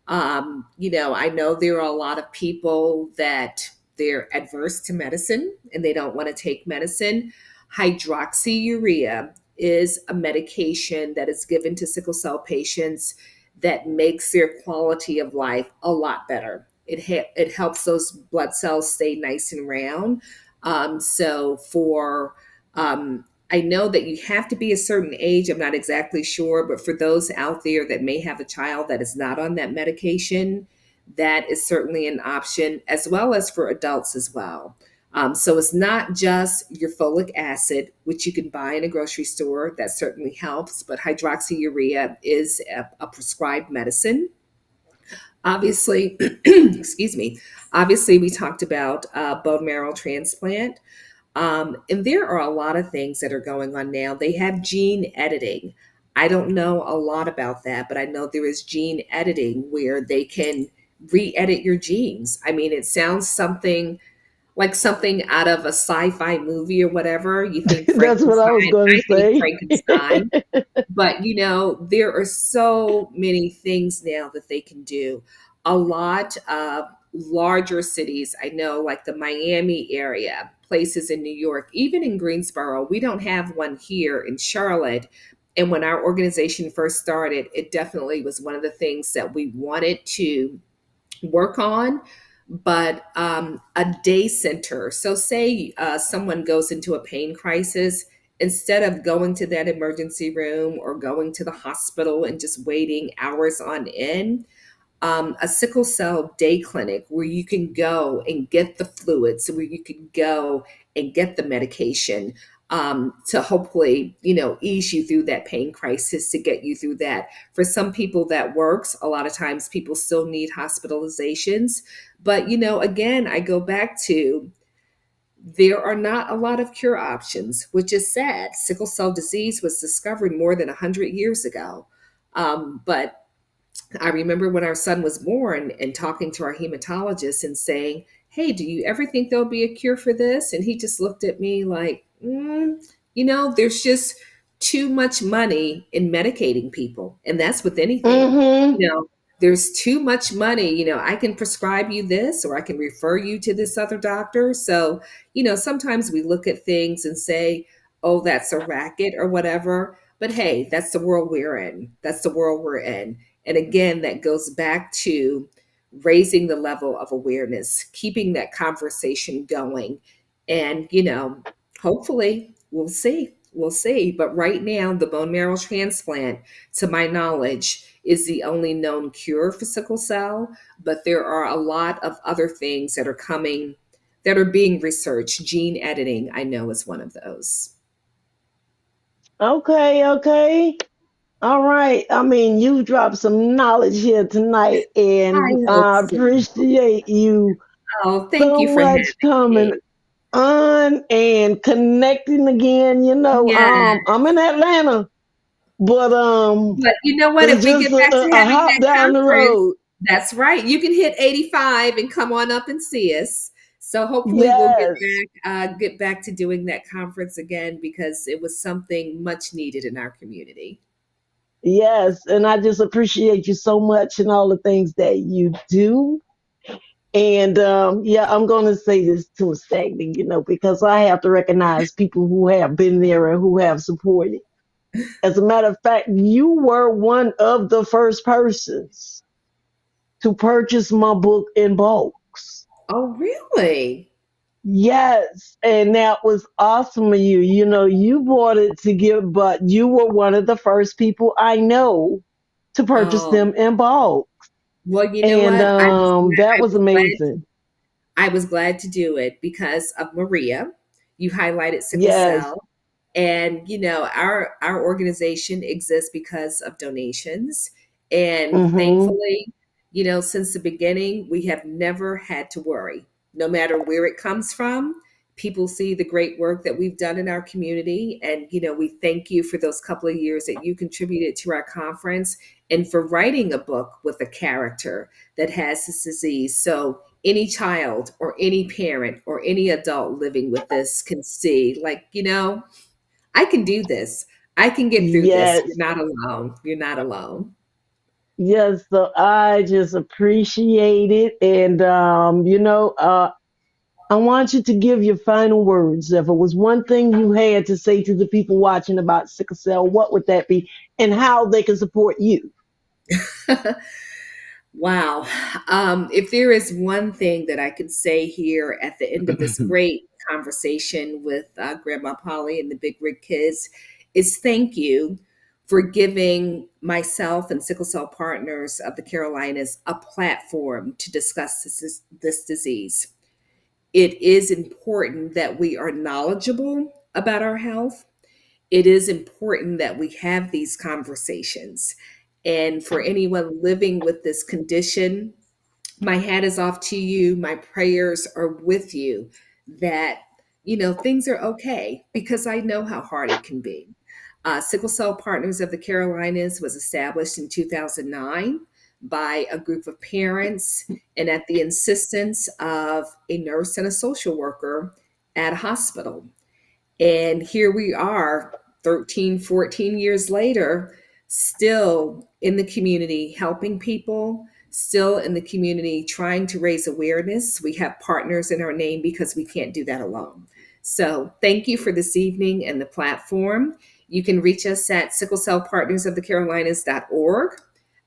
I know there are a lot of people that they're adverse to medicine and they don't want to take medicine. Hydroxyurea is a medication that is given to sickle cell patients that makes their quality of life a lot better. It helps those blood cells stay nice and round. So for I know that you have to be a certain age. I'm not exactly sure, but for those out there that may have a child that is not on that medication, that is certainly an option, as well as for adults as well. So it's not just your folic acid, which you can buy in a grocery store. That certainly helps, but hydroxyurea is a prescribed medicine. Obviously, excuse me. Obviously, we talked about bone marrow transplant. And there are a lot of things that are going on now. They have gene editing. I don't know a lot about that, but I know there is gene editing where they can re edit your genes. I mean, it sounds something like something out of a sci fi movie or whatever. You think That's what I was Frankenstein. going I to think say. Frankenstein. But there are so many things now that they can do. A lot of larger cities, I know, like the Miami area, places in New York, even in Greensboro. We don't have one here in Charlotte. And when our organization first started, it definitely was one of the things that we wanted to work on. But a day center. So, say someone goes into a pain crisis, instead of going to that emergency room or going to the hospital and just waiting hours on end, a sickle cell day clinic where you can go and get the fluids, where you can go and get the medication to hopefully, ease you through that pain crisis, to get you through that. For some people, that works. A lot of times, people still need hospitalizations. But, again, I go back to there are not a lot of cure options, which is sad. Sickle cell disease was discovered more than 100 years ago. But I remember when our son was born and talking to our hematologist and saying, "Hey, do you ever think there'll be a cure for this?" And he just looked at me like, there's just too much money in medicating people. And that's with anything. Mm-hmm. You know, there's too much money. I can prescribe you this or I can refer you to this other doctor. So, sometimes we look at things and say, oh, that's a racket or whatever. But hey, that's the world we're in. That's the world we're in. And again, that goes back to raising the level of awareness, keeping that conversation going. And, hopefully we'll see. We'll see. But right now, the bone marrow transplant, to my knowledge, is the only known cure for sickle cell. But there are a lot of other things that are coming that are being researched. Gene editing, I know, is one of those. Okay, okay. All right. I mean, you dropped some knowledge here tonight, I and hope I so. appreciate you Oh, thank so you for having much coming me. on and connecting again. Yeah. I'm in Atlanta, but But you know what? it's If we just get back to a having hop that down the conference, road. that's right. You can hit 85 and come on up and see us. So hopefully we'll Yes. get back to doing that conference again because it was something much needed in our community. Yes, and I just appreciate you so much and all the things that you do. And I'm going to say this to a stagnant, because I have to recognize people who have been there and who have supported. As a matter of fact, you were one of the first persons to purchase my book in bulks. Oh, really? Yes, and that was awesome of you. You know, you bought it to give, but you were one of the first people I know to purchase Oh, them in bulk. well, you know And what? that I was was glad amazing. I was glad to do it because of Maria. You highlighted sickle Yes. cell. And our organization exists because of donations. And Mm-hmm. thankfully, since the beginning, we have never had to worry. No matter where it comes from, people see the great work that we've done in our community. And we thank you for those couple of years that you contributed to our conference and for writing a book with a character that has this disease. So any child or any parent or any adult living with this can see, like, I can do this. I can get through this. You're Yes. not alone. You're not alone. Yes. So I just appreciate it. And, I want you to give your final words. If it was one thing you had to say to the people watching about sickle cell, what would that be and how they can support you? Wow. If there is one thing that I could say here at the end of this great conversation with Grandma Polly and the Big Rig Kids, is thank you for giving myself and Sickle Cell Partners of the Carolinas a platform to discuss this disease. It is important that we are knowledgeable about our health. It is important that we have these conversations. And for anyone living with this condition, my hat is off to you. My prayers are with you that, things are okay because I know how hard it can be. Sickle Cell Partners of the Carolinas was established in 2009 by a group of parents and at the insistence of a nurse and a social worker at a hospital. And here we are, 13, 14 years later, still in the community helping people, still in the community trying to raise awareness. We have partners in our name because we can't do that alone. So thank you for this evening and the platform. You can reach us at sicklecellpartnersofthecarolinas.org.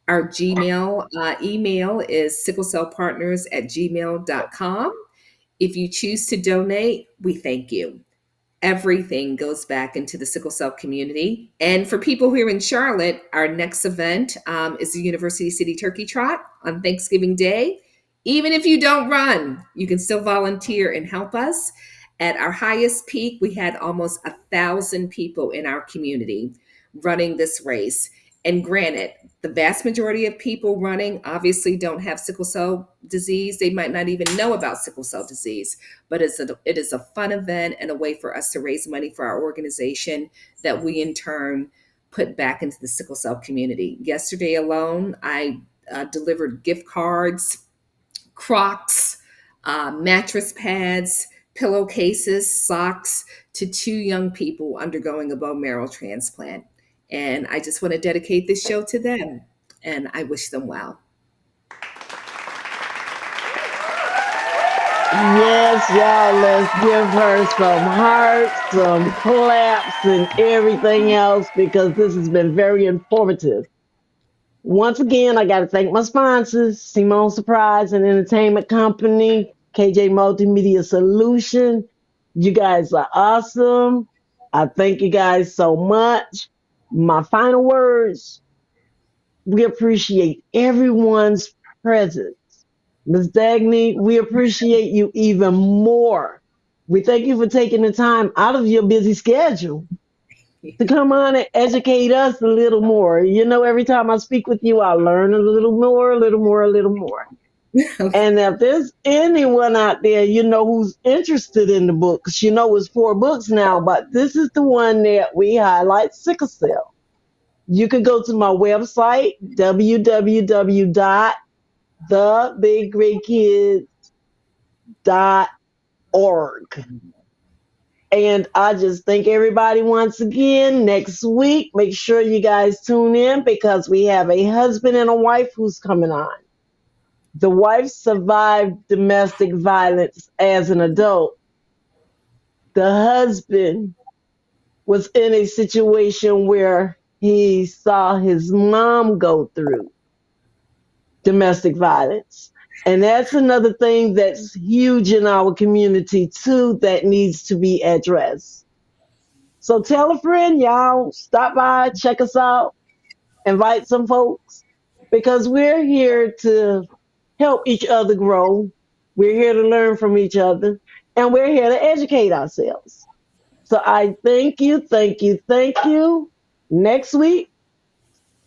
Our Gmail email is sicklecellpartners@gmail.com. If you choose to donate, we thank you. Everything goes back into the sickle cell community. And for people here in Charlotte, our next event is the University City Turkey Trot on Thanksgiving Day. Even if you don't run, you can still volunteer and help us. At our highest peak, we had almost 1,000 people in our community running this race. And granted, the vast majority of people running obviously don't have sickle cell disease. They might not even know about sickle cell disease, but it is a fun event and a way for us to raise money for our organization that we in turn put back into the sickle cell community. Yesterday alone, I delivered gift cards, Crocs, mattress pads, pillowcases, socks to two young people undergoing a bone marrow transplant. And I just want to dedicate this show to them, and I wish them well. Yes, y'all, let's give her some hearts, some claps, and everything else because this has been very informative. Once again, I got to thank my sponsors, Simone Surprise and Entertainment Company, KJ Multimedia Solution. You guys are awesome. I thank you guys so much. My final words, we appreciate everyone's presence. Ms. Dagny, we appreciate you even more. We thank you for taking the time out of your busy schedule to come on and educate us a little more. You know, every time I speak with you, I learn a little more, a little more, a little more. And if there's anyone out there, who's interested in the book, 'cause it's 4 books now, but this is the one that we highlight sickle cell. You can go to my website, www.thebiggraykids.org. And I just thank everybody once again. Next week, make sure you guys tune in because we have a husband and a wife who's coming on. The wife survived domestic violence as an adult. The husband was in a situation where he saw his mom go through domestic violence. And that's another thing that's huge in our community too that needs to be addressed. So tell a friend, y'all, stop by, check us out, invite some folks because we're here to help each other grow. We're here to learn from each other and we're here to educate ourselves. So I thank you, thank you, thank you. Next week,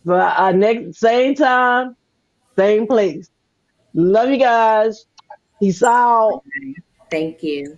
for our next same time, same place. Love you guys. Peace out. Thank you.